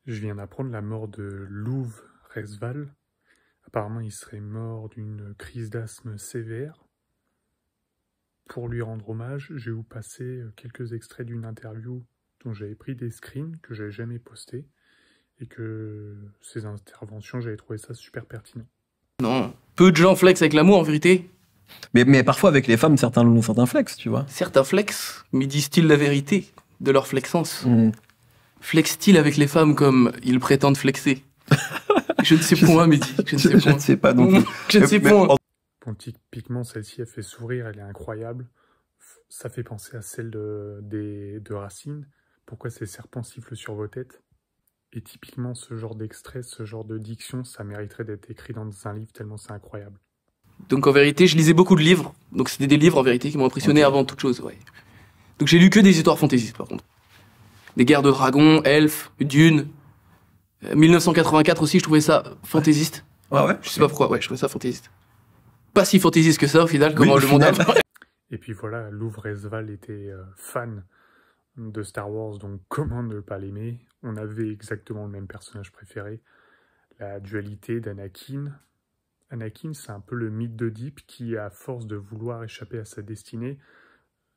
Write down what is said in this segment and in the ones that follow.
Je viens d'apprendre la mort de Louv Resval. Apparemment, il serait mort d'une crise d'asthme sévère. Pour lui rendre hommage, j'ai vous passer quelques extraits d'une interview dont j'avais pris des screens que j'avais jamais posté et que ces interventions, j'avais trouvé ça super pertinent. Non, peu de gens flexent avec l'amour en vérité. Mais parfois avec les femmes, certains flex, tu vois. Certains flex, mais disent-ils la vérité de leur flexence? Flexent-ils avec les femmes comme ils prétendent flexer? Je ne sais point, Mehdi. Je ne sais pas non plus. Je ne sais point. Bon, typiquement, celle-ci, elle fait sourire, elle est incroyable. Ça fait penser à celle de Racine. Pourquoi ces serpents sifflent sur vos têtes? Et typiquement, ce genre d'extrait, ce genre de diction, ça mériterait d'être écrit dans un livre tellement c'est incroyable. Donc en vérité, je lisais beaucoup de livres. Donc c'était des livres en vérité qui m'ont impressionné avant toute chose, ouais. Donc j'ai lu que des histoires fantaisistes par contre. Des guerres de dragons, elfes, Dune. 1984 aussi, je trouvais ça fantaisiste. Ah ouais? Je sais pas pourquoi, ouais, je trouvais ça fantaisiste. Pas si fantaisiste que ça au final, comment le monde a... Et puis voilà, Louv Resval était fan de Star Wars, donc comment ne pas l'aimer? On avait exactement le même personnage préféré, la dualité d'Anakin. Anakin, c'est un peu le mythe d'Oedipe qui, à force de vouloir échapper à sa destinée,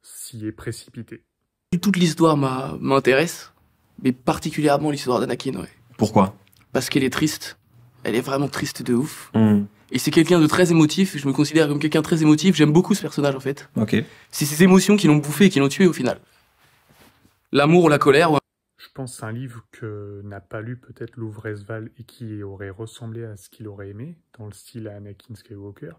s'y est précipité. Toute l'histoire m'intéresse, mais particulièrement l'histoire d'Anakin, ouais. Pourquoi? Parce qu'elle est triste. Elle est vraiment triste de ouf. Et c'est quelqu'un de très émotif, je me considère comme quelqu'un de très émotif, j'aime beaucoup ce personnage en fait. Ok. C'est ces émotions qui l'ont bouffé et qui l'ont tué au final. L'amour ou la colère, ouais. Je pense que c'est un livre que n'a pas lu peut-être Louv Resval et qui aurait ressemblé à ce qu'il aurait aimé, dans le style Anakin Skywalker.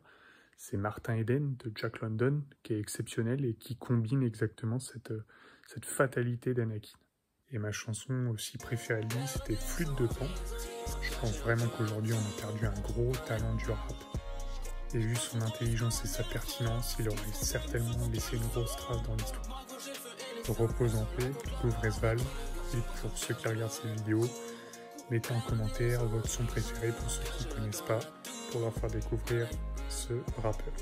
C'est Martin Eden de Jack London, qui est exceptionnel et qui combine exactement cette fatalité d'Anakin. Et ma chanson aussi préférée de lui, c'était Flûte de Pan. Je pense vraiment qu'aujourd'hui, on a perdu un gros talent du rap. Et vu son intelligence et sa pertinence, il aurait certainement laissé une grosse trace dans l'histoire. Repose en paix, Louv Resval. Et pour ceux qui regardent cette vidéo, mettez en commentaire votre son préféré pour ceux qui ne connaissent pas, pour leur faire découvrir ce rappeur.